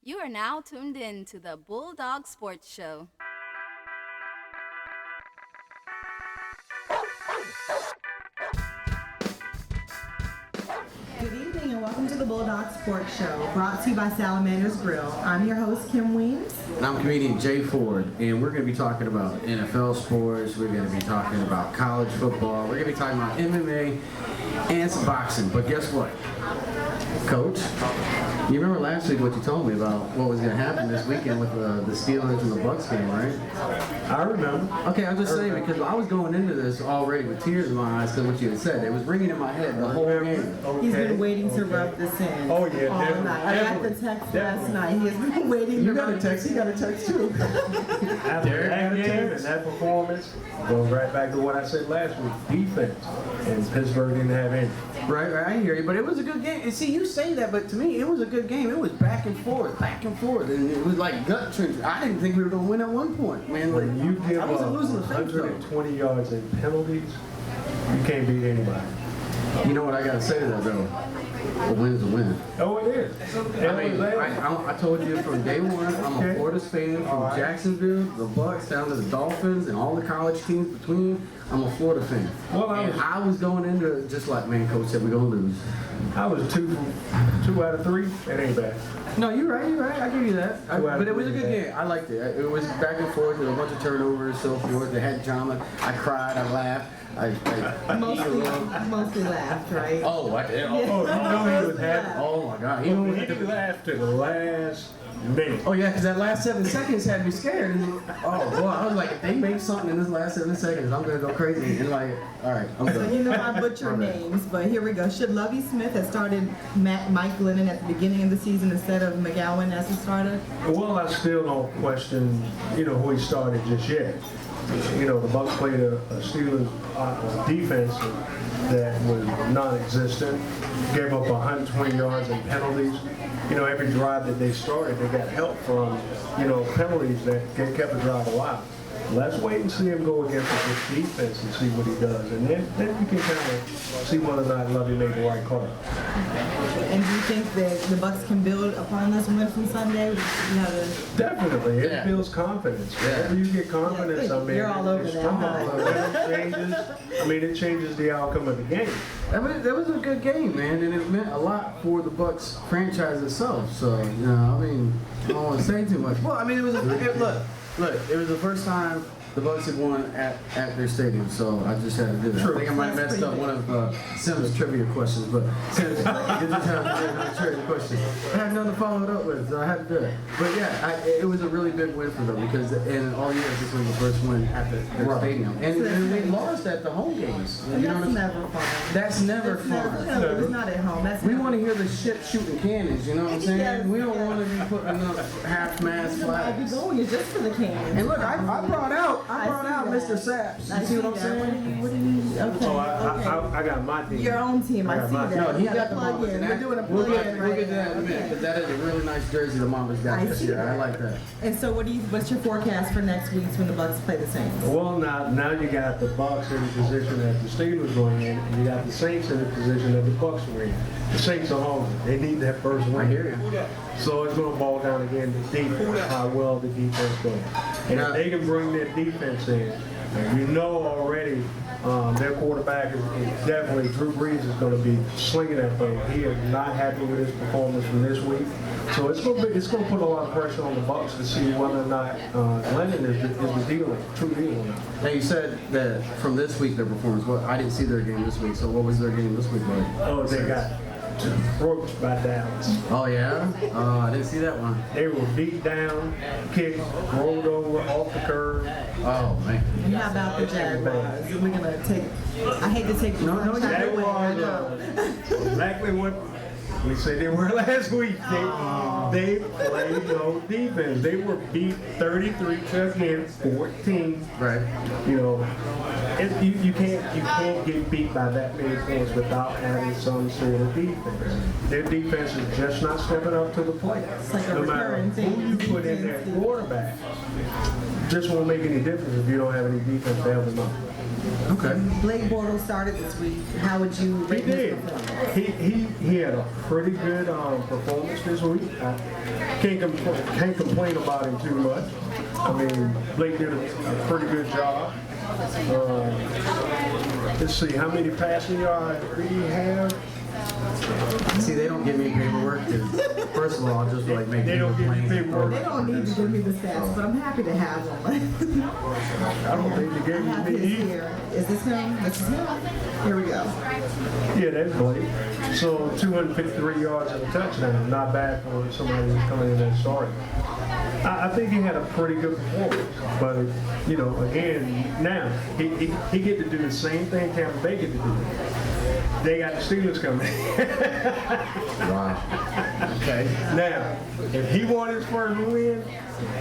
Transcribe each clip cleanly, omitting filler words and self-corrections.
You are now tuned in to the Bulldog Sports Show. Good evening and welcome to the Bulldog Sports Show, brought to you by Salamander's Grill. I'm your host, Kim Weems. And I'm comedian Jay Ford, and we're going to be talking about NFL sports, we're going to be talking about college football, we're going to be talking about MMA and some boxing. But guess what, Coach? You remember last week what you told me about what was going to happen this weekend with the Steelers and the Bucks game, right? I remember. Okay, I'm just saying because I was going into this already with tears in my eyes because what you had said. It was ringing in my head the whole game. Okay. He's been waiting to rub this in Oh, yeah, all definitely. night. I got the text last night. He has been waiting You to got a rub text, he got a text too. After Derrick that got a game and text. that performance, goes right back to what I said last week, defense. And Pittsburgh didn't have any. Right, I hear you, but it was a good game. And see, you say that, but to me, it was a good game. It was back and forth, and it was like gut trench. I didn't think we were going to win at one point, man. Like, When you give I wasn't up losing the faith, though. 120 yards in penalties, you can't beat anybody. You know what I got to say to that, though? A win's a win. Oh, it is. I mean, I told you from day one, I'm a Okay. Florida fan from All right. Jacksonville, the Bucks, down to the Dolphins, and all the college teams between. I'm a Florida fan. Well, I was going into it just like, man, Coach said we're going to lose. I was two out of three. That ain't bad. No, you're right. I give you that. But it was a good Yeah. game. I liked it. It was back and forth with a bunch of turnovers, so forth. They had drama. I cried. I laughed. Mostly laughed, right? Oh, I did. Oh, you know he was happy. Oh my God. He Even when laughed to the last minute. Oh yeah, because that last 7 seconds had me scared. Oh boy, I was like, if they make something in this last 7 seconds, I'm gonna go crazy. And like, all right, I'm So done. you know I butcher names, but here we go. Should Lovie Smith have started Mike Glennon at the beginning of the season instead of McGowan as he started? Well, I still don't question, who he started just yet. The Bucks played a Steelers defense that was non-existent, gave up 120 yards in penalties. Every drive that they started, they got help from, penalties that kept the drive alive. Let's wait and see him go against this defense and see what he does. And then you can kind of see whether or not Lovie made the right call. And do you think that the Bucks can build upon this win from Sunday? Definitely. It Yeah. builds confidence. Whenever you get confidence, You're all over it's that, strong. huh? It changes the outcome of the game. That was a good game, man, and it meant a lot for the Bucks franchise itself. So, I don't want to say too much. Well, it was look, it was the first time the Bucks had won at their stadium, so I just had to do that. True. I think I might have messed up one of Sim's trivia questions, but Sim's trivia questions. I had nothing to follow it up with, so I had to do it. But yeah, it was a really big win for them because in all years this was the first win at their stadium, and they lost at the home games. And You know that's what I'm never fun. That's never It's fun. No, it's not at home. That's We never want to hear the ship shooting cannons, you know what I'm saying? Yes, We don't yes. want to be putting up half-mast You might be flags. going it's just for the cans. And look, I brought out I see Mr. that. Saps. I You see what I'm that. saying? What do you okay. So okay. I got my team. Your own team, I got see my that. team. No, he You got the plug Mambas. in. And We're doing a we'll plug get in we'll right get to that in a now. minute, Okay. because that is a really nice jersey the Mambas got I this see year. that. I like that. And so what's your forecast for next week when the Bucks play the Saints? Well, now you got the Bucks in the position that the Steelers were in, and you got the Saints in the position that the Bucks were in. The Saints are hungry. They need that first win. I hear you. So it's going to boil down again to defense, how well the defense goes. And if they can bring their defense in, and you know already their quarterback is definitely, Drew Brees is going to be slinging that thing. He is not happy with his performance from this week. So it's going to put a lot of pressure on the Bucks to see whether or not Lennon is the true deal. Now you said that from this week their performance. Well, I didn't see their game this week, so what was their game this week like? Oh, they got broke by Dallas. Oh yeah? I didn't see that one. They were beat down, kicked, rolled over off the curb. Oh man. And how about the Jaguars? We're gonna take. I hate to take the sunshine away. I know. Exactly what we said they were last week. They played no defense. They were beat 33 to against 14. Right. You can't get beat by that many points without having some sort of defense. Their defense is just not stepping up to the plate. It's like a No matter recurring who thing. you put in their quarterback, just won't make any difference if you don't have any defense to help them out. Okay. Blake Bortles started this week. How would you He rate did. his performance? He had a pretty good performance this week. Can't complain about him too much. I mean, Blake did a pretty good job. Let's see, how many passing yards did he have? See, they don't give me paperwork. 'Cause first of all, I'll just like make They don't give you paperwork. They don't need to give me the stats, but I'm happy to have them. I don't think they I gave have me his either. here. Is this him? This is him. Here we go. Yeah, that's Blake. So 253 yards and a touchdown. Not bad for somebody who's coming in and starting. I think he had a pretty good performance, but you know, again, now he get to do the same thing Tampa Bay get to do. They got the Steelers coming. Wow. Okay. Now, if he won his first win,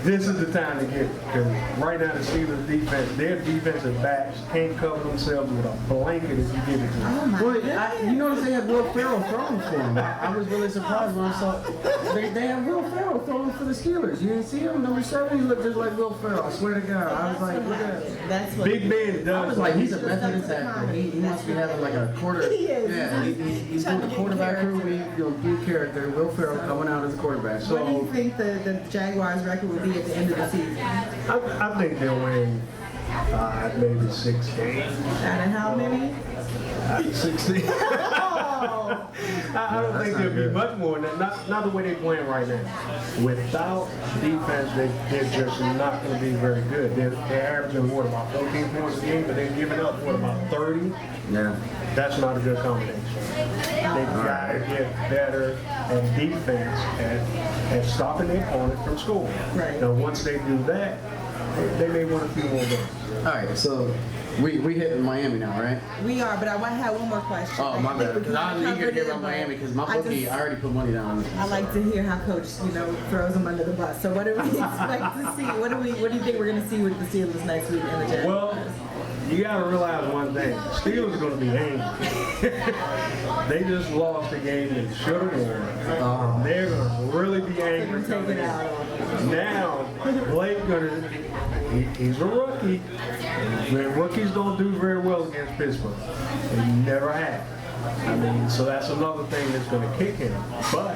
this is the time to get it. Because right now the Steelers defense, their defensive backs can't cover themselves with a blanket if you give it to them. Oh my Well, goodness. you notice they had Will Ferrell throwing for him. I was really surprised when I saw they had Will Ferrell throwing for the Steelers. You didn't see him? Number 7, he looked just like Will Ferrell. I swear to God. I was like, look at that. That's what Big Ben I does was like, he's a Just method up to the actor. He comedy. must be having like a quarter. He is. Yeah, he's trying doing to the get quarterback character. crew. He'll do character. Will Ferrell coming out as a quarterback. What do you think the Jaguars record would be at the end of the season? I think they'll win maybe 6 games. Out of how many? 16. Oh, I don't think there'll be much more than that. Not the way they're playing right now. Without defense, they're just not going to be very good. They're averaging, what, about 14 points a game, but they're giving up, what, about 30? Yeah. That's not a good combination. They've got to get better at defense, at stopping their opponent from scoring. Right. Now, once they do that, they may win a few more games. All right, so we hit Miami now, right? we are, but I want to have one more question. Oh, my bad. Because I'm eager to hear about Miami because my bookie, I already put money down on this. I like to hear how Coach, throws them under the bus. So what do we expect to see? What do you think we're going to see with the Steelers next week in the Jaguars? Well, you got to realize one thing. Steelers are going to be angry. They just lost a game they should have won. They're going to really be angry. Take it out on them. Now, Blake he's a rookie. And rookies don't do very well against Pittsburgh. They never have. I mean, so that's another thing that's going to kick him. But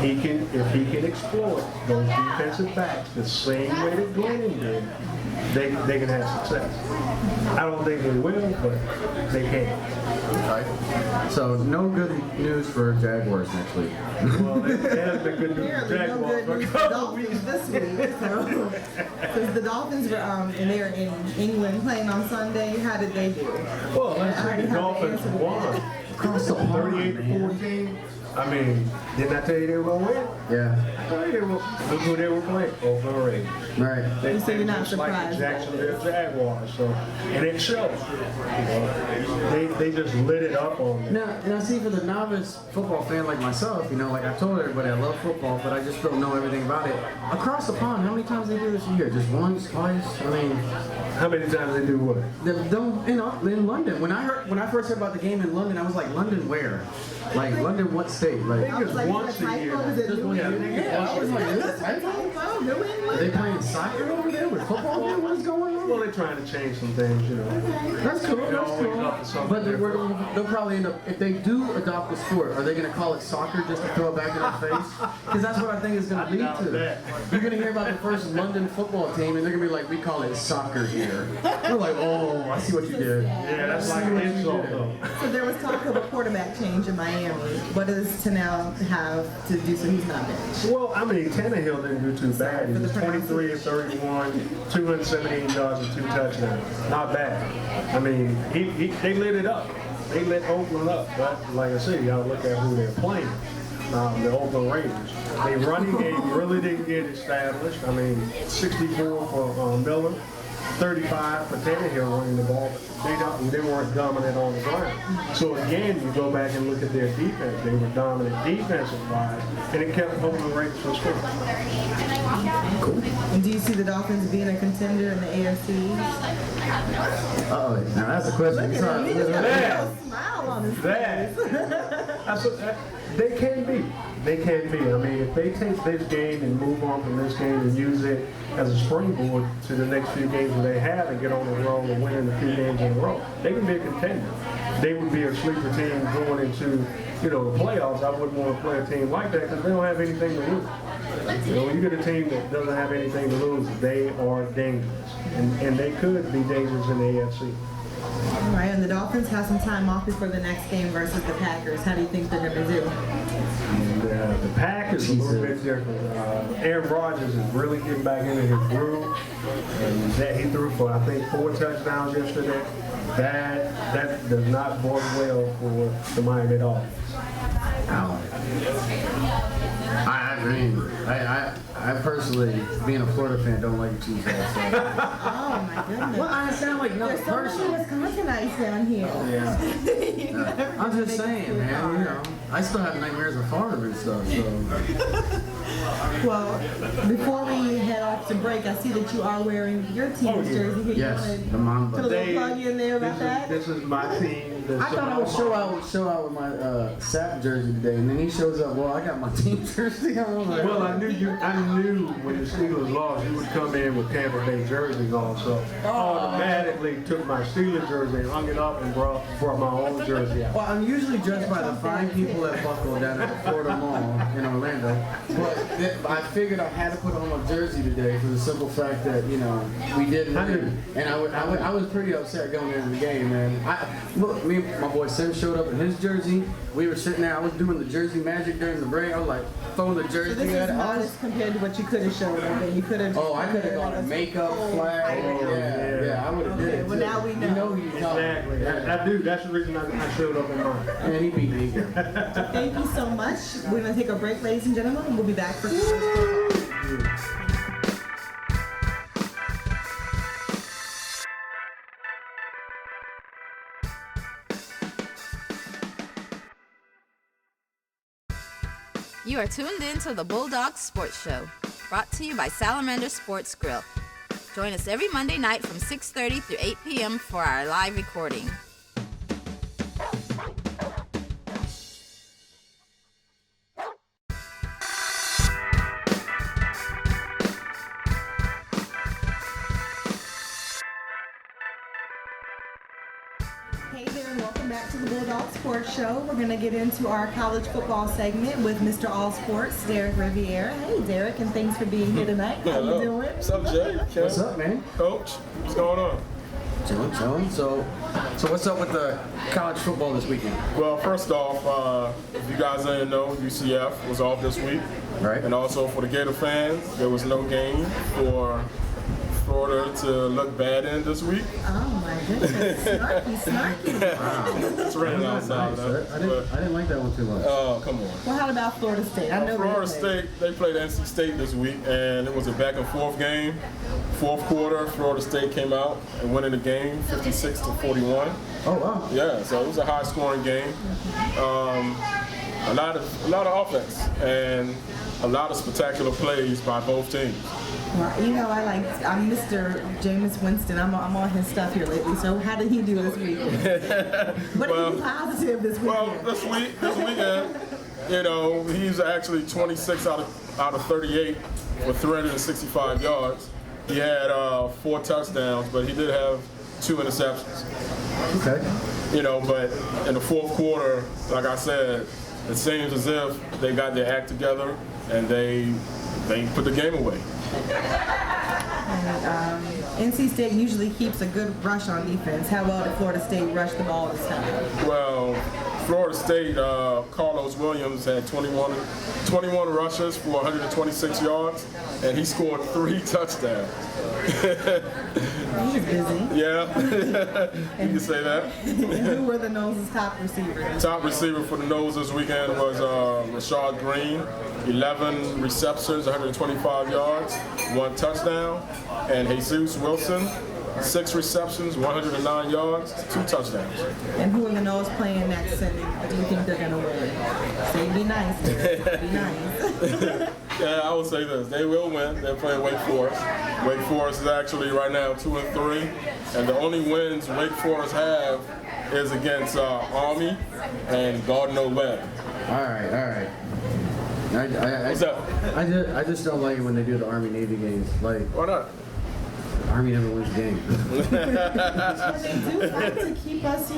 if he can exploit those defensive backs the same way that Glennon did, they can have success. I don't think they will, but they can. Right. So no good news for Jaguars next week. Well, that has been good news for Apparently, no Jaguars good for a news for couple Dolphins weeks. this week. So, because the Dolphins were and they were in England playing on Sunday. How did they do? Well, let's I say already the have the Dolphins answer to won. Across the pond, 38-14. I mean, didn't I tell you they were going to win? Yeah. I told you they were. Look who they were playing. Oakland Raiders. Right. They So you're not just like the surprised by Jacksonville Jaguars. So, and it shows. They just lit it up on them. Now, see, for the novice football fan like myself, like I told everybody I love football, but I just don't know everything about it. Across the pond, how many times they do this a year? Just once, twice? I mean, How many times they do what? in London. When I first heard about the game in London, I was like, London where? Like London, what state? Like, I think it's once a year. Is it New Yeah, I England? think it's yeah, I was once a like, year. is this typo? Oh, New Are England? they playing soccer over there with football there? What's going on? Well, they're trying to change some things. That's cool. They're That's always up to cool. something But different. they'll probably end up, if they do adopt the sport, are they going to call it soccer just to throw it back in our face? Because that's what I think it's going to lead doubt to. that. You're going to hear about the first London football team, and they're going to be like, we call it soccer here. We're like, oh, I see what you did. Yeah, that's like an insult, though. So there was talk of a quarterback change in Miami. What does Tanel have to do so he's not benched? Well, I mean, Tannehill didn't do too bad. He For the was 23 of 31, 278 yards and 2 touchdowns. Not bad. I mean, they lit it up. They lit Oakland up. But like I said, you gotta look at who they're playing. The Oakland Raiders. Their running game really didn't get established. I mean, 64 for Miller, 35 for Tannehill running the ball. But they weren't dominant on the ground. So again, you go back and look at their defense. They were dominant defensive-wise, and it kept Oakland Raiders from scoring. Cool. And do you see the Dolphins being a contender in the AFC? Uh-oh. Now that's a question. Look at him. He just got a that. little smile on his That, face. they can be. They can be. I mean, if they take this game and move on from this game and use it as a springboard to the next few games where they have and get on the road and winning a few games in a row, they can be a contender. They would be a sleeper team going into, the playoffs. I wouldn't want to play a team like that because they don't have anything to lose. When you get a team that doesn't have anything to lose, they are dangerous. And they could be dangerous in the AFC. All right, and the Dolphins have some time off before the next game versus the Packers. How do you think they're going to do? And, the Packers is a little bit different. Aaron Rodgers is really getting back into his groove. And that he threw for, I think, 4 touchdowns yesterday. That does not bode well for the Miami Dolphins. I personally, being a Florida fan, don't like the Chiefs. Oh my goodness. Well, I sound like another There's so person. many Wisconsinites down here. Yeah. I'm just saying, man. I still have nightmares of Favre and stuff. So. Well, before we head off to break, I see that you are wearing your team's jersey here. Yes, You the Mamba. put a little plug in there about that? This is my team. I thought I would show out with my SAP jersey today, and then he shows up. Well, I got my team jersey on. Well, I knew when the Steelers lost, you would come in with Tampa Bay jerseys on, so I automatically took my Steelers jersey and hung it up and brought my own jersey out. Well, I'm usually judged by the 5 people that buckle down at the Florida Mall in Orlando, but I figured I had to put on my jersey today for the simple fact that we didn't win, and I was pretty upset going into the game, man. Look, me and my boy Sim showed up in his jersey. We were sitting there. I was doing the jersey magic during the break. I was like throwing the jersey. So this is modest compared to what you could have shown them. You could have. Oh, I could have gone makeup, flag. Yeah, I would have did it. Well, now we know. You know who you're talking. Exactly. I do. That's the reason I showed up in mine. And he beat me again. Thank you so much. We're going to take a break, ladies and gentlemen. We'll be back for You are tuned in to the Bulldogs Sports Show, brought to you by Salamander Sports Grill. Join us every Monday night from 6:30 through 8 p.m. for our live recording. Hey there, and welcome back to the Bulldog Sports Show. We're going to get into our college football segment with Mr. All Sports, Derrick Riviere. Hey, Derrick, and thanks for being here tonight. How you doing? What's up, Jay? Kim? What's up, man? Coach? What's going on? Chilling. So what's up with the college football this weekend? Well, first off, if you guys didn't know, UCF was off this week. Right. And also for the Gator fans, there was no game for Florida to look bad in this week. Oh, my goodness. Snarky. Wow. It's raining outside. Nice, I didn't like that one too much. Oh, come on. Well, how about Florida State? I know Florida they played. State, they played NC State this week, and it was a back and forth game. Fourth quarter, Florida State came out and won in the game, 56-41. Oh, wow. Yeah, so it was a high-scoring game. A lot of offense and a lot of spectacular plays by both teams. Well, I'm Mr. Jameis Winston. I'm on his stuff here lately. So how did he do this weekend? What did he do positive this weekend? Well, this weekend, he's actually 26 out of 38 with 365 yards. He had 4 touchdowns, but he did have 2 interceptions. Okay. But in the fourth quarter, like I said, it seems as if they got their act together and they put the game away. And, NC State usually keeps a good rush on defense. How well did Florida State rush the ball this time? Well, Florida State, Carlos Williams had 21 rushes for 126 yards, and he scored 3 touchdowns. He's busy. Yeah, you can say that. And who were the Nose's top receivers? Top receiver for the Nose this weekend was Rashad Green, 11 receptions, 125 yards, 1 touchdown, and Jesus Wilson, 6 receptions, 109 yards, 2 touchdowns. And who are the Nose playing next, and do you think they're going to win? Say be nice, Derrick. Be nice. Yeah, I would say this. They will win. They're playing Wake Forest. Wake Forest is actually right now 2-3, and the only wins Wake Forest have is against Army and Gardner Webb. All right. What's up? I just don't like it when they do the Army-Navy games. Like, Why not? Army never wins a game. But they do like to keep us,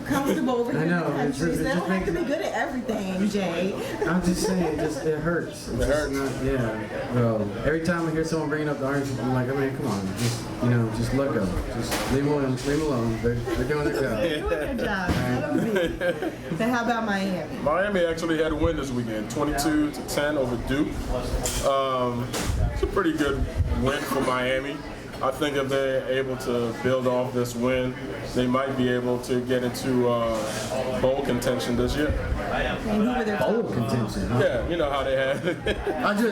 comfortable over here I know, in the it's country. just- They it don't just have to makes- be good at everything, Jay. I'm just saying, it hurts. It hurts. Yeah. Well, every time I hear someone bringing up the Orange, I'm like, come on, just let go. Just leave them alone. They're doing their job. They're doing their job. Let them be. So how about Miami? Miami actually had a win this weekend, 22-10 over Duke. It's a pretty good win for Miami. I think if they're able to build off this win, they might be able to get into bowl contention this year. And who were their Bowl top? contention. Huh? Yeah, you know how they had. I was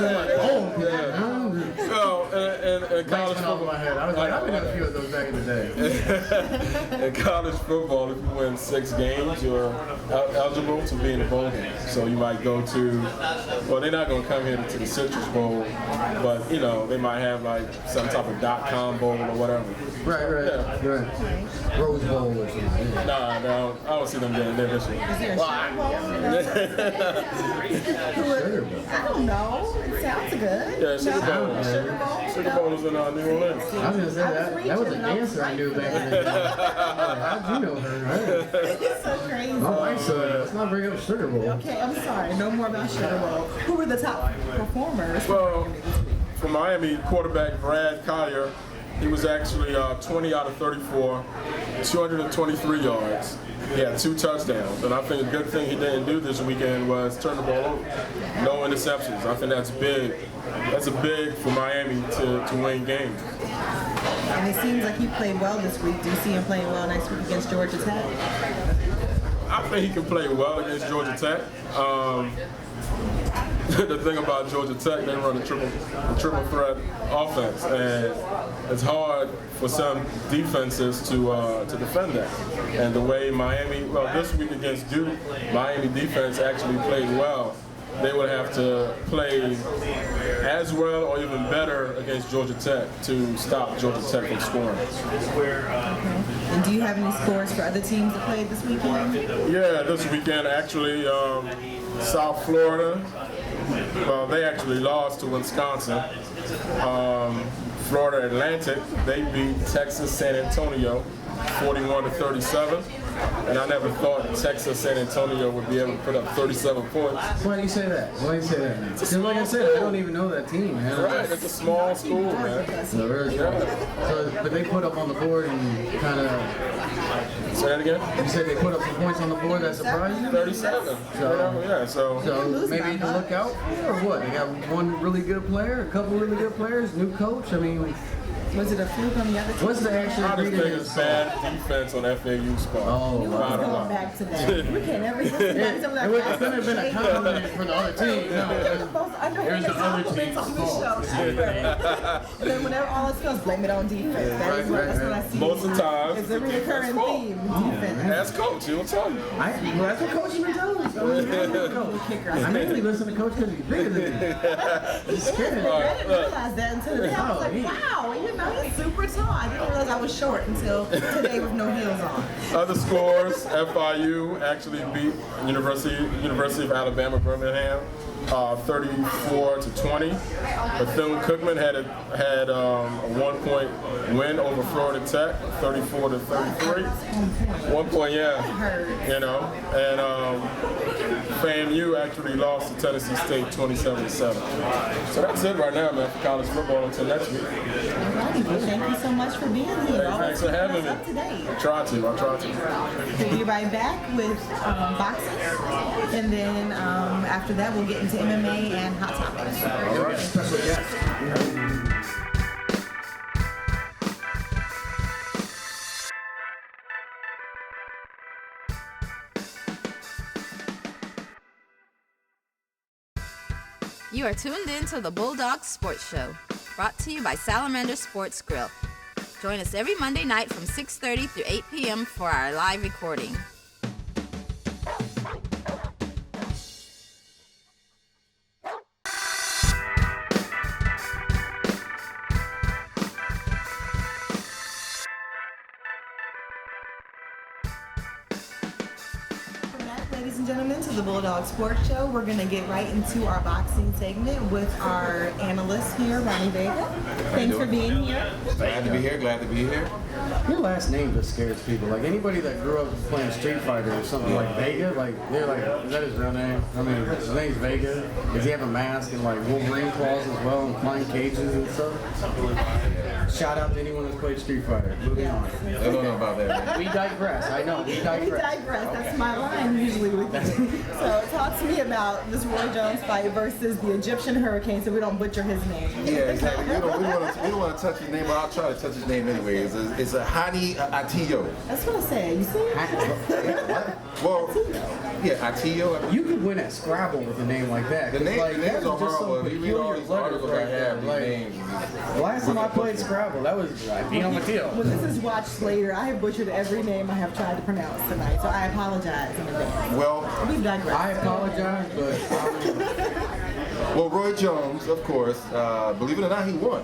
like, bowl contention. Well, in college Went over my football, head. I was like, I've been in a few of those back in the day. in college football, if you win 6 games, you're eligible to be in the bowl game. So you might go to, well, they're not going to come here to the Citrus Bowl, but they might have like some type of .com bowl or whatever. Right. Rose Bowl or something. Nah, no, I don't see them getting there this year. Is there a Sugar Bowl? I don't know. It sounds good. Yeah, Sugar Bowl. No? Sugar Bowl? Sugar Bowl is in New Orleans. I was gonna say that was an answer I knew back in the day. How'd you know her, right? It's so crazy. My wife said, let's not bring up Sugar Bowl. Okay, I'm sorry. No more about Sugar Bowl. Who were the top performers? Well, for Miami, quarterback Brad Collier, he was actually 20 out of 34, 223 yards. He had 2 touchdowns, and I think a good thing he didn't do this weekend was turn the ball over. No interceptions. I think that's big. That's a big for Miami to win games. And it seems like he played well this week. Do you see him playing well next week against Georgia Tech? I think he can play well against Georgia Tech. The thing about Georgia Tech, they run a triple threat offense, and it's hard for some defenses to defend that. And the way Miami, this week against Duke, Miami defense actually played well. They would have to play as well or even better against Georgia Tech to stop Georgia Tech from scoring. And do you have any scores for other teams that played this weekend? Yeah, this weekend actually, South Florida, they actually lost to Wisconsin. Florida Atlantic, they beat Texas San Antonio 41-37. And I never thought Texas San Antonio would be able to put up 37 points. Why do you say that? Because like I said, I don't even know that team, man. Right, it's a small school, man. No, very small. So, but they put up on the board and kind of. Say that again? You said they put up some points on the board that surprised you? 37. So maybe to look out for, or what? They got one really good player, a couple really good players, new coach. I mean, Was it a fluke on the other team? what's the actual I just think ingredient? it's bad defense on FAU's part. Oh, We're wow. going back to that. We can't ever get It couldn't have been a compliment for the other team. No, There's the other compliments on team's this show. fault. And then whenever all else goes, blame it on defense. That's what I see. Most of the time, It's a the defense recurring fault. theme, defense. Ask coach, he'll tell you. That's what coach even tells us. I mainly listen to coach because he's bigger than me. He's scared. I didn't realize that until today. I was like, wow, he's super tall. I didn't realize I was short until today with no heels on. Other scores, FIU actually beat University of Alabama Birmingham 34-20. Bethune-Cookman had a 1-point win over Florida Tech, 34-33. 1 point, yeah. And FAMU actually lost to Tennessee State 27-7. So that's it right now, man, for college football until next week. Alrighty, well, thank you so much for being here. Hey, thanks for having me. Up to date. I try to. We'll be right back with boxing, and then after that we'll get into MMA and hot topics. All right. Special guest. You are tuned in to the Bulldogs Sports Show, brought to you by Salamander Sports Grill. Join us every Monday night from 6:30 through 8 p.m. for our live recording. Ladies and gentlemen, to the Bulldog Sports Show. We're going to get right into our boxing segment with our analyst here, Ronny Vega. Thanks for being here. Glad to be here, glad to be here. Your last name just scares people. Like anybody that grew up playing Street Fighter or something like Vega, like they're like, is that his real name? I mean, his name's Vega. Does he have a mask and like Wolverine claws as well and flying cages and stuff? Shout out to anyone that's played Street Fighter. Moving on. I don't know about that, man. We digress. I know. We We digress. digress. That's my line usually with you. So talk to me about this Roy Jones fight versus the Egyptian Hurricane so we don't butcher his name. Yeah, exactly. We don't want to touch his name, but I'll try to touch his name anyway. It's a Hani Atiyo. That's what I said. You see it? Well, yeah, Atiyo. You could win at Scrabble with a name like that. The 'cause, names that are is just some horrible. You read all peculiar these letters articles I right there. have, these Like, names. last time I played Scrabble, that was Pino Mateo. When this is watched later, I have butchered every name I have tried to pronounce tonight, so I apologize in advance. Well, We digress. I apologize, but well, Roy Jones, of course, believe it or not, he won.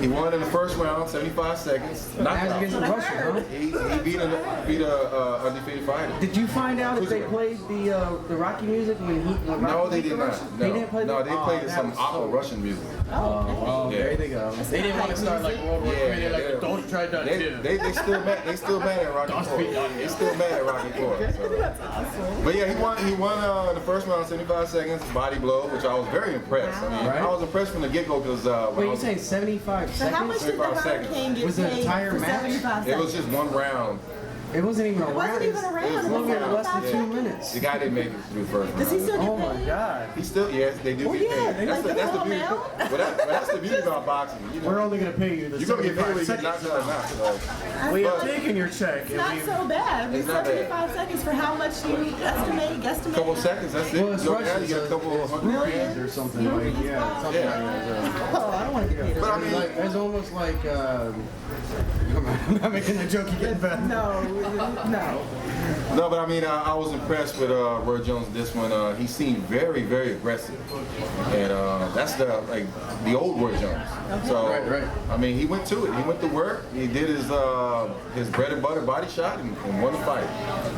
He won in the first round, 75 seconds. as against the Russian, huh? He beat a undefeated fighter. Did you find out if they played the Rocky music when No, Rocky they beat did the not. Russians? No, They didn't play no, they played that some was opera so- Russian music. Oh, Yeah. there they go. They didn't want to start like World War III. They're like, don't try that too. They still mad. They still mad at Rocky Don't Four. speak on They it. still mad at Rocky Four. So. That's awesome. But yeah, he won in the first round, 75 seconds, body blow, which I was very impressed. I mean, Right. I was impressed from the get-go because Wait, you saying 75 So how much seconds? did the 75 seconds. Hurricane get Was it an paid entire for match? 75 it seconds? was just one round. It wasn't even a It round. wasn't even a round. It was It was longer than less than 75 2 seconds. minutes. The guy didn't make it through first round. Does he still get Oh my paid? God. He still, yes, they do Well, get yeah, paid. they like That's the the full beauty. amount. But that's the beauty about boxing. You know, We're only going to pay you the you're gonna get paid when you 75 get knocked seconds. out. So. We have But- taken your check. It's not so bad. It's not bad. 75 seconds for how much you guesstimate? Couple seconds, that's it. Well, it's You know, Russian, you get a so couple it's hundred rupees grand. or something like something Yeah. like that. Oh, I don't want to get paid. But I mean, Like, it's almost like I'm not making a joke. You get bad. No. no, but I mean, I was impressed with Roy Jones this one. He seemed very, very aggressive, and that's the old Roy Jones. So, Right. I mean, he went to it. He went to work. He did his bread and butter body shot and won the fight.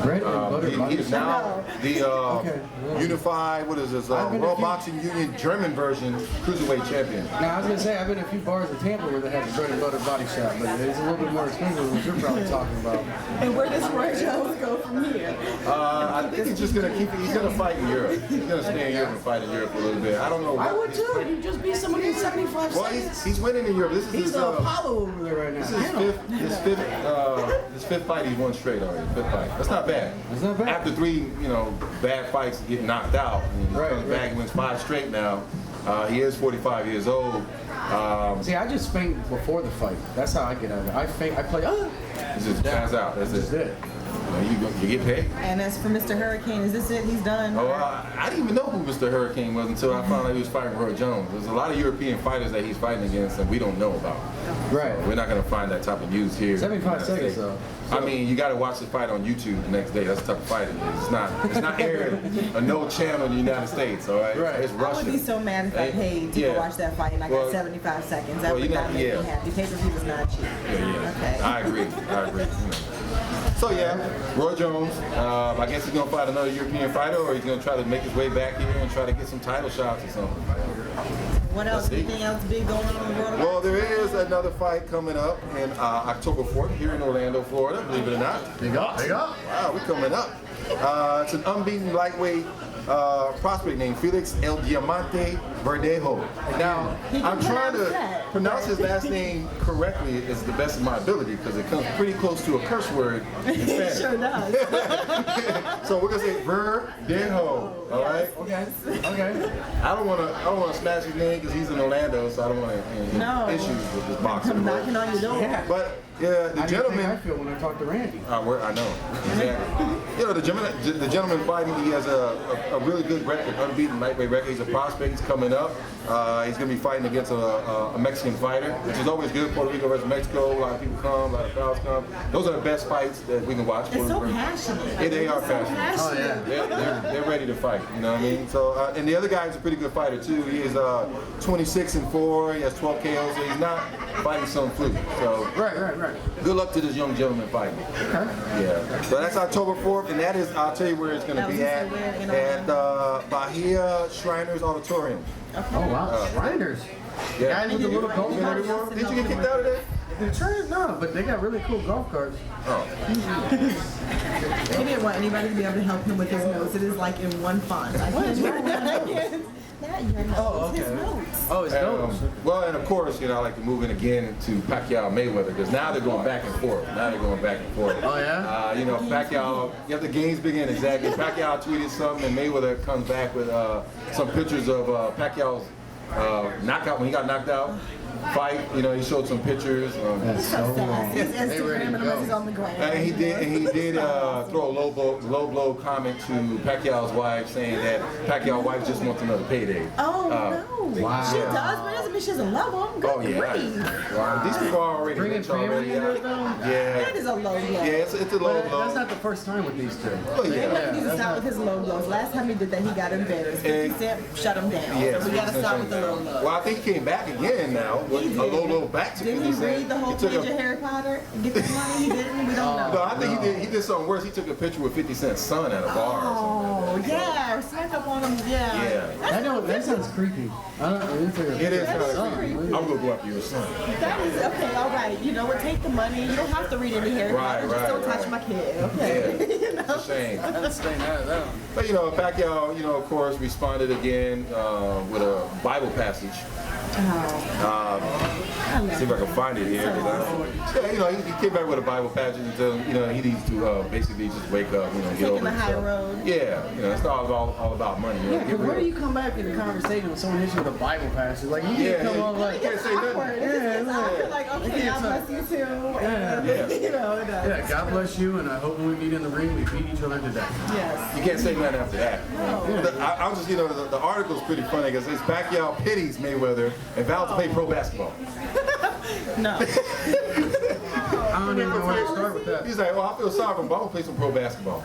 Bread and butter He body is shot. now the Okay, yeah. unified, what is this, I've been a World few- Boxing Union German version cruiserweight champion. Now I was gonna say I've been in a few bars in Tampa where they have the bread and butter body shot, but it's a little bit more expensive than what you're probably talking about. And where does Roy Jones go from here? I think he's just gonna keep it. He's gonna fight in Europe. He's gonna stay in Europe and fight in Europe for a little bit. I don't know. I what would his too. plan- You just beat somebody in 75 Well, seconds. he's winning in Europe. This is He's his, the Apollo over there right now. this is his fifth fight he's won straight already. Fifth fight. That's not bad. That's not bad. After three, bad fights, getting knocked out, and he Right, comes back and wins 5 straight now. He is 45 years old. See, I just faint before the fight. That's how I get out of it. I faint. I play. He just pass out. That's That's it. it. You get paid. And as for Mr. Hurricane, is this it? He's done? Oh, I didn't even know who Mr. Hurricane was until I found out he was fighting Roy Jones. There's a lot of European fighters that he's fighting against and we don't know about. Right. We're not going to find that type of news here. 75 in the seconds, States. though. I mean, you got to watch the fight on YouTube the next day. That's the type of fight it is. It's not aired on no channel in the United States, all right? Right. It's I Russian. would be so mad if I paid to go watch that fight and I got Well, 75 seconds. That well, would you not know, make yeah. me happy. Pay-per-view was not cheap. Yeah. Okay. I agree. So yeah, Roy Jones, I guess he's going to fight another European fighter or he's going to try to make his way back here and try to get some title shots or something. What else? Let's see. Anything else big going on in the world? Well, there is another fight coming up in October 4th here in Orlando, Florida, believe it or not. Big up. Wow, we're coming up. It's an unbeaten lightweight prospect named Felix El Diamante Verdejo. Now, He can I'm trying pronounce to that. pronounce his last name correctly as the best of my ability because it comes pretty close to a curse word in It Spanish. sure does. So we're gonna say Verdejo, all right? Okay. Okay. I don't wanna smash his name because he's in Orlando, so I don't want to No. issues with this boxer. I'm knocking on your door. Yeah. But yeah, the How do you think I gentleman. feel when I talk to Randy? I know. Exactly. The gentleman fighting, he has a really good record, unbeaten lightweight record. He's a prospect. He's coming up. He's going to be fighting against a Mexican fighter, which is always good. Puerto Rico versus Mexico. A lot of people come, a lot of crowds come. Those are the best fights that we can watch. It's so passionate. Yeah, they are passionate. Oh, yeah. They're ready to fight. You know what I mean? So, and the other guy is a pretty good fighter too. He is 26-4. He has 12 KOs. So he's not fighting some fluke. So Right. good luck to this young gentleman fighting. Okay. Yeah. So that's October 4th, and that is, I'll tell you where it's going to be at Bahia Shriners Auditorium. Oh, wow. Shriners. Yeah. Guys with the little golf carts. Did you get kicked out of there? The Shriners, no, but they got really cool golf carts. Oh. He didn't want anybody to be able to help him with his notes. It is like in one font. I can't not your notes, Oh, okay. his notes. Oh, it's notes. Well, and of course, I like to move in again to Pacquiao Mayweather because now they're going back and forth. Oh, yeah? Pacquiao, you have the games begin, exactly. Pacquiao tweeted something and Mayweather comes back with some pictures of Pacquiao's knockout, when he got knocked out. Fight, he showed some pictures. He's so fast. He's Instagram unless he's on the ground. And he did throw a low blow comment to Pacquiao's wife, saying that Pacquiao's wife just wants another payday. Oh no! Wow. She does, but it doesn't mean she doesn't love him. Good grief. Wow. These people are already Bringing rich already. family into it, though? Yeah. That is a low blow. Yeah, it's a low But blow. that's not the first time with these two. Oh, He yeah. needs to stop with his low blows. Last time he did that, he got embarrassed. 50 Cent shut him down. Yeah, So we got to stop with the low blows. Well, I think he came back again now with He a did. low blow back to 50 Didn't he Cent. read the whole He took page of Harry Potter and get the money? He didn't? We don't know. No, I think he did something worse. He took a picture with 50 Cent's son at a bar or something. Oh, yeah. Smack up on him. Yeah. That sounds creepy. It is kind That of is creepy. creepy. I'm going to go after your son. That is, okay, all right. You know what? Take the money. You don't have to read any Harry Potter. Just don't touch my kid, okay? Yeah. It's a shame. But, Pacquiao, of course, responded again with a Bible passage. See if I can find it here. He came back with a Bible passage and told him, he needs to basically just wake up, get over the high himself. road. Yeah, it's all about money. Yeah, because where do you come back in a conversation with someone hits you with a Bible passage? Like, you can't come on like, can't say nothing. Awkward. Like, okay, God bless you too. And, it does. yeah, God bless you, and I hope when we meet in the ring, we beat each other to death. Yes. You can't say nothing after that. No. I was just, the article's pretty funny because it's Pacquiao pities Mayweather and vows to play pro basketball. No. I don't even know where to start with that. He's like, well, I feel sorry for him, but I'm going to play some pro basketball.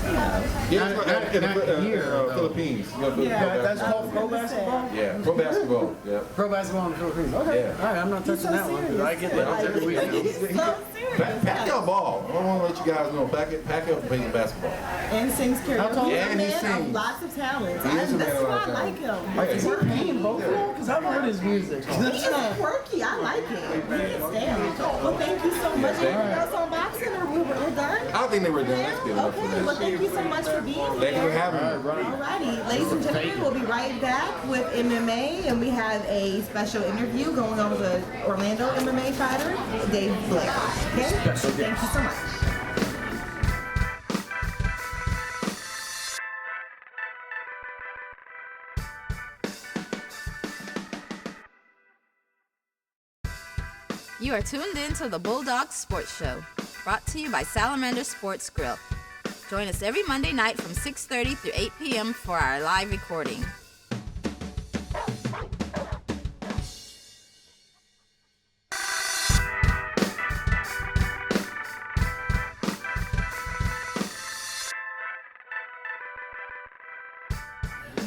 Yeah, Not here, though. Philippines. That's called pro basketball? Yeah, pro basketball. Yeah. Pro basketball in the Philippines. Okay. Yeah. All right, I'm not touching that one because I get those every week. He's so serious. Pacquiao ball. I want to let you guys know Pacquiao plays basketball. And sings karaoke. Yeah, and he He's a man of sings. lots of talents. He is a man That's of why lots I of like him. Okay. Is he paying both of them? Because I've heard his music. He's quirky. I like it. Hands down. Well, thank you so much. Anything else on boxing, or we're done? I think they were done. That's good enough for Okay. Well, this. thank you so much for being here. Thank you for having me. Alrighty, ladies and gentlemen, we'll be right back with MMA, and we have a special interview going on with an Orlando MMA fighter, Dave Blair. Okay? Thank you so much. You are tuned in to the Bulldogs Sports Show, brought to you by Salamander Sports Grill. Join us every Monday night from 6:30 through 8 p.m. for our live recording.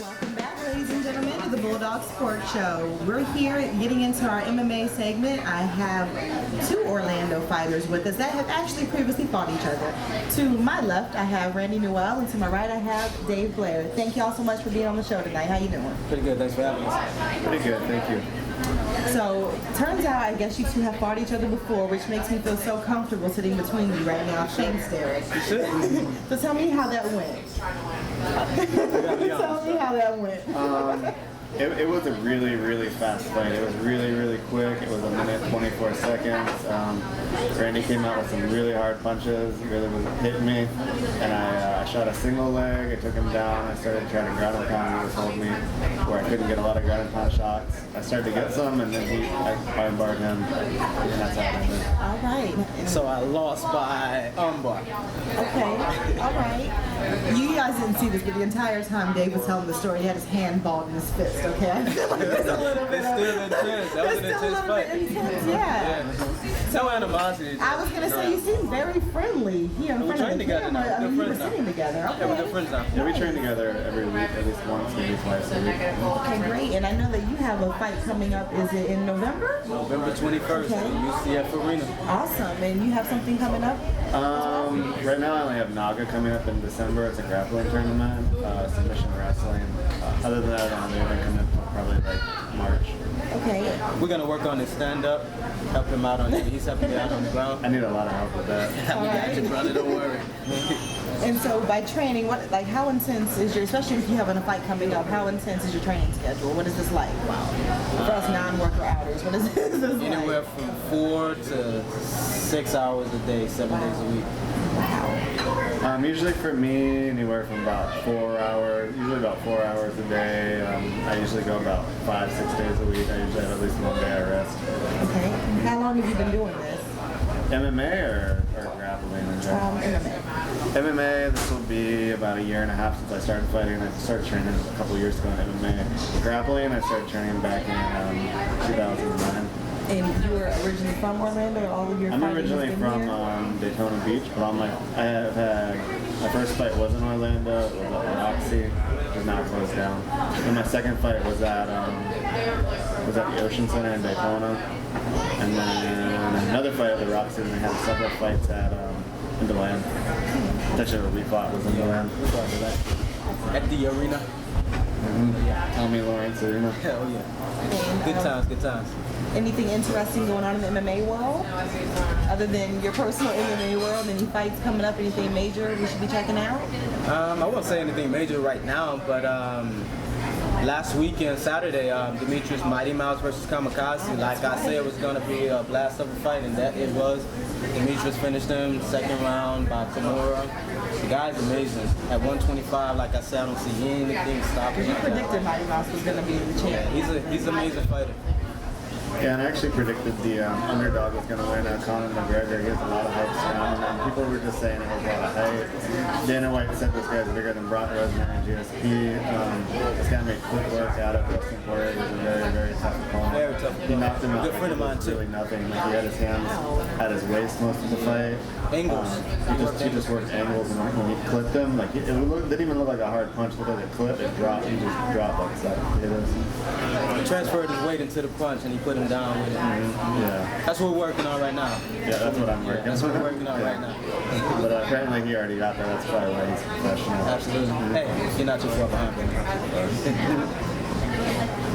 Welcome back, ladies and gentlemen, to the Bulldog Sports Show. We're here getting into our MMA segment. I have two Orlando fighters with us that have actually previously fought each other. To my left, I have Randy Newell, and to my right, I have Dave Blair. Thank you all so much for being on the show tonight. How you doing? Pretty good, thanks for having us. Pretty good, thank you. So, turns out I guess you two have fought each other before, which makes me feel so comfortable sitting between you right now. Thanks, Derrick. So tell me how that went. Tell me how that went. It was a really, really fast fight. It was really, really quick. It was a minute 24 seconds. Randy came out with some really hard punches. He really was hitting me. And I shot a single leg. I took him down. I started trying to ground and pound. He was holding me where I couldn't get a lot of ground and pound shots. I started to get some, and then I armbarred him. And that's how it ended. All right. So I lost by armbar. Okay. All right. You guys didn't see this, but the entire time Dave was telling the story, he had his hand balled in his fist, okay? I feel like it's a little bit It's still intense. That was an intense fight. Intense, yeah. No animosity. I was gonna say, you seem very friendly here in front of the camera. I mean, you were sitting together. Yeah, we're good friends now. Yeah, we train together every week, at least once, maybe twice a week. Okay, great. And I know that you have a fight coming up. Is it in November? November 21st at the UCF Arena. Awesome. And you have something coming up? Right now I only have Naga coming up in December. It's a grappling tournament, submission wrestling. Other than that, I don't have anything coming up probably like March. Okay. We're gonna work on his stand-up, help him out on it. He's helping me out on the ground. I need a lot of help with that. All right. Brother, don't worry. And so by training, how intense is your, especially if you have a fight coming up, how intense is your training schedule? What is this like? Wow. For us non-worker outers, what is this like? Anywhere from 4 to 6 hours a day, 7 days a week. Usually for me, anywhere from about 4 hours, usually about 4 hours a day. I usually go about 5-6 days a week. I usually have at least 1 day I rest. Okay. How long have you been doing this? MMA or grappling? MMA. MMA, this will be about 1.5 years since I started fighting. I started training a couple years ago in MMA. Grappling, I started training back in 2009. And you were originally from Orlando, or all of your I'm fighting originally has been from here? Daytona Beach, but I have had, my first fight was in Orlando, it was at Roxy, which is now closed down. And my second fight was at the Ocean Center in Daytona. And then another fight at the Roxy, and I had several fights at in DeLand. Actually, we fought was in DeLand. At the arena. Tommy Lawrence Arena. Hell yeah. Good times, good times. Anything interesting going on in the MMA world? Other than your personal MMA world, any fights coming up, anything major we should be checking out? I won't say anything major right now, but last weekend, Saturday, Demetrius Mighty Mouse versus Kamikaze. Like I said, it was going to be a blast of a fight, and that it was. Demetrius finished him second round by Kimura. The guy's amazing. At 125, like I said, I don't see anything stopping You him. predicted Mighty Mouse was going to be the champ. He's an amazing fighter. Yeah, and I actually predicted the underdog was going to win. Conor McGregor. He has a lot of hype surrounding him. People were just saying it has a lot of hype. Dana White said this guy's bigger than Brock Lesnar and GSP. This guy made quick work out of Dustin Poirier. He was a very, very tough opponent. Very tough. He knocked him out. Good friend of mine too. Really nothing. Like he had his hands at his waist most of the fight. Angles. He just worked angles, and when he clipped him, like it didn't even look like a hard punch. It looked like a clip. It dropped. He just dropped like that. He transferred his weight into the punch, and he put him down with it. Yeah. That's what we're working on right now. Yeah, that's what I'm working on. That's what we're working on right now. But apparently he already got there. That's probably why he's professional. Absolutely. Hey, you're not too far behind me.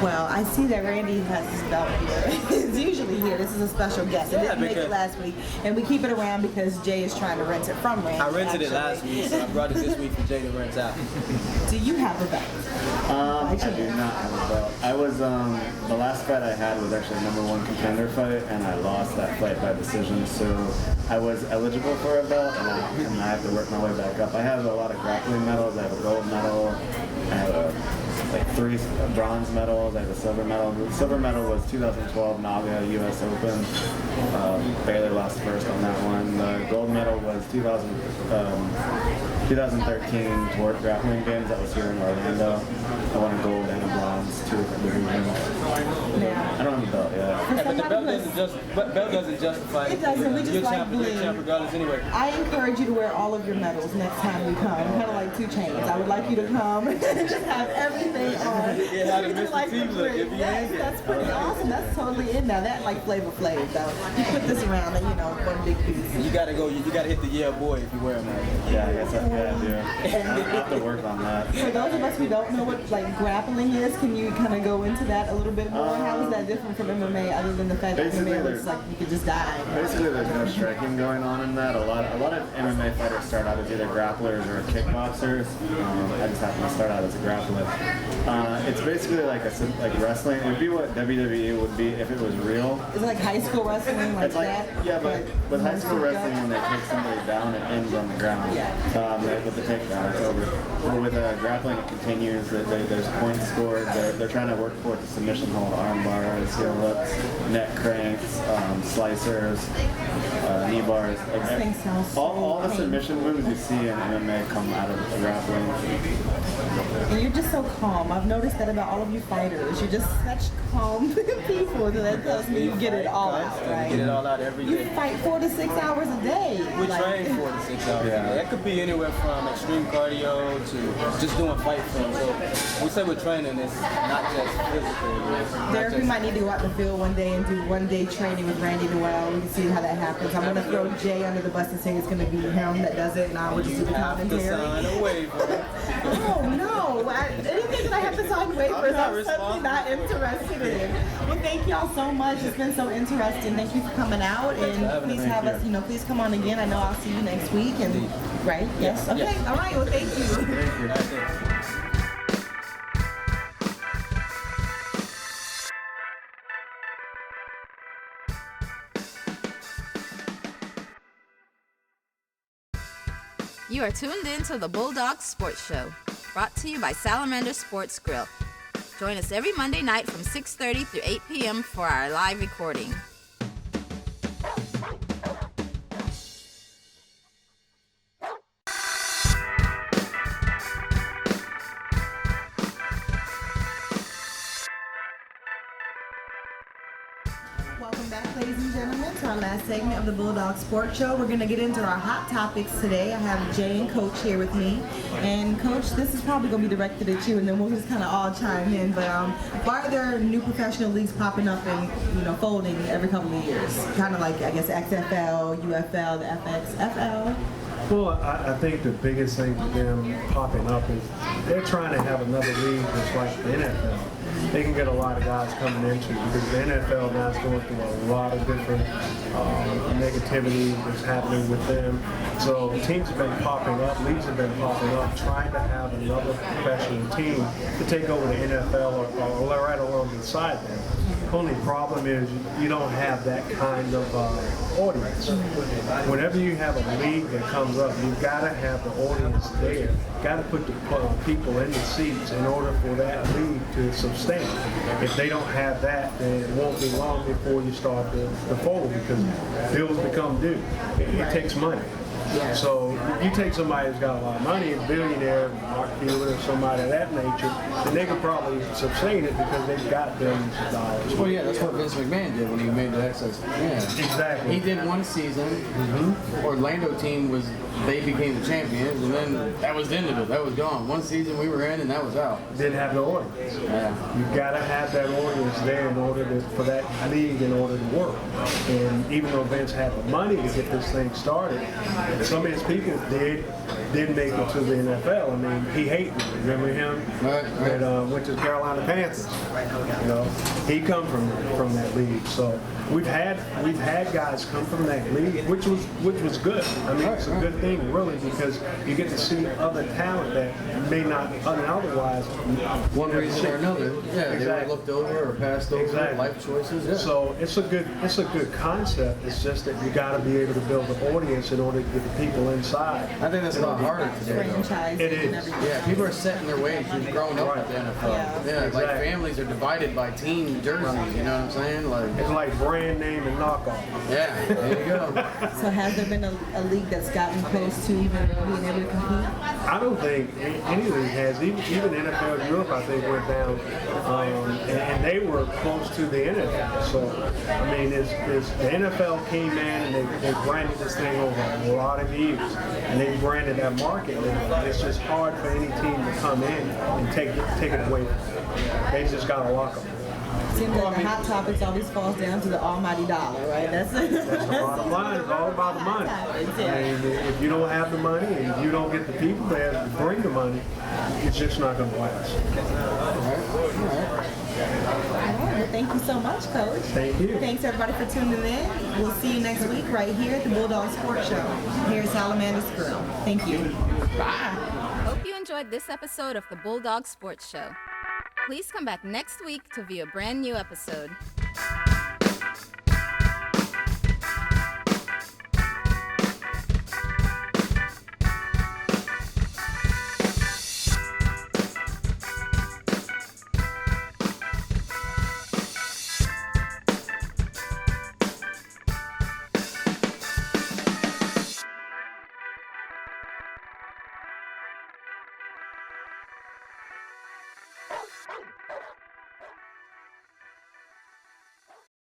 Well, I see that Randy has his belt here. It's usually here. This is a special guest. It didn't make it last week. And we keep it around because Jay is trying to rent it from Randy. I rented it last week, so I brought it this week for Jay to rent out. Do you have a belt? I do not have a belt. I was, the last fight I had was actually a #1 contender fight, and I lost that fight by decision, so I was eligible for a belt, and I have to work my way back up. I have a lot of grappling medals. I have a gold medal. I have like 3 bronze medals. I have a silver medal. The silver medal was 2012 Naga U.S. Open. Baylor lost first on that one. The gold medal was 2013 Tort Grappling Games. That was here in Orlando. I won a gold and a bronze, 2 different divisions. I don't have a belt yet. Hey, but the belt doesn't justify it. It doesn't. We just You're like champ, bling. you're champ regardless anyway. I encourage you to wear all of your medals next time you come. Kind of like 2 Chainz. I would like you to come and just have everything on. Yeah, how to You miss do like the team the look print. if you Yes, ain't that's pretty awesome. That's totally in now. That like Flavor Flav though. You put this around and one big piece. You gotta hit the yeah boy if you wear them. Yeah, I guess I do. I have to work on that. For those of us who don't know what like grappling is, can you kind of go into that a little bit more? How is that different from MMA other than the fact that Basically, MMA looks like you could just die? Basically, there's no striking going on in that. A lot of MMA fighters start out as either grapplers or kickboxers. I just happen to start out as a grappler. It's basically like wrestling. It would be what WWE would be if it was real. Is it like high school wrestling like It's like, that? yeah, but with high school wrestling, when they take somebody down, it ends on the ground. With the takedown, it's over. But with grappling, it continues. There's points scored. They're trying to work towards a submission hold, arm bars, heel hooks. neck cranks, slicers, knee bars. Like, thing sounds so all the painful. submission moves you see in MMA come out of grappling. And you're just so calm. I've noticed that about all of you fighters. You're just such calm people. So that tells me you get it all out, right? Get it all out every You day. fight 4 to 6 hours a day. We Like- train 4 to 6 hours. Yeah. That could be anywhere from extreme cardio to just doing fight film. So when we say we're training, it's not just physical. It's not Derrick, we just- might need to go out in the field one day and do one-day training with Randy Newell. We can see how that happens. I'm going to throw Jay under the bus and say it's going to be him that does it, and I will just do the have to commentary. sign a waiver. Oh no! Anything that I have to sign waivers, not I'm certainly responsible. not interested in. Well, thank y'all so much. It's been so interesting. Thank you for coming out, and please have us. Please come on again. I know I'll see you next week. And right? Yes. Okay. Yes. All right. Well, thank you. That's it. You are tuned in to the Bulldogs Sports Show, brought to you by Salamander Sports Grill. Join us every Monday night from 6:30 through 8 p.m. for our live recording. Welcome back, ladies and gentlemen, to our last segment of the Bulldog Sports Show. We're going to get into our hot topics today. I have Jay and Coach here with me. And Coach, this is probably going to be directed at you, and then we'll just kind of all chime in. But why are there new professional leagues popping up and folding every couple of years? Kind of like, I guess, XFL, UFL, the FXFL. Well, I think the biggest thing for them popping up is they're trying to have another league that's like the NFL. They can get a lot of guys coming into because the NFL now is going through a lot of different negativity that's happening with them. So teams have been popping up, leagues have been popping up, trying to have another professional team to take over the NFL or right along beside them. The only problem is you don't have that kind of audience. Whenever you have a league that comes up, you've got to have the audience there. You've got to put the people in the seats in order for that league to sustain. If they don't have that, then it won't be long before you start to fold because bills become due. It takes money. So you take somebody who's got a lot of money, a billionaire, Mark Cuban or somebody of that nature, and they could probably sustain it because they've got billions of dollars. Well, yeah, that's what Vince McMahon did when he made the excess. Yeah, Exactly. He did one season. Orlando team they became the champions, and then that was the end of it. That was gone. One season we were in, and that was out. Didn't have the audience. Yeah. You've got to have that audience there in order for that league in order to work. And even though Vince had the money to get this thing started, some of his people didn't make it to the NFL. I mean, he hated it. Remember him? Right. That went to the Carolina Panthers. He come from that league. So we've had guys come from that league, which was good. I mean, it's a good thing really because you get to see other talent that may not otherwise. One reason or another. Yeah, they were Exactly. looked over or passed over. Exactly. Life choices. Yeah. So it's a good concept. It's just that you got to be able to build an audience in order to get the people inside. I think that's a lot harder today, though. Franchise It and is. everything. Yeah, people are set in their ways. Who've grown up with the NFL. Yeah. Like Exactly. families are divided by team jerseys. You know what I'm saying? Like, It's like brand name and knockoff. yeah, there you go. So has there been a league that's gotten close to even being able to compete? I don't think any league has. Even NFL Europe, I think, went down, and they were close to the NFL. So, I mean, the NFL came in and they branded this thing over a lot of years, and they branded that market. And it's just hard for any team to come in and take it away from them. They just got to lock them. Seems like the hot topics always falls down to the almighty dollar, right? That's That's the bottom line. It's all about the money. I mean, if you don't have the money and if you don't get the people there to bring the money, it's just not going to last. All right, well, thank you so much, Coach. Thank you. Thanks, everybody, for tuning in. We'll see you next week right here at the Bulldog Sports Show here at Salamander's Grill. Thank you. Bye. Hope you enjoyed this episode of the Bulldog Sports Show. Please come back next week to view a brand new episode.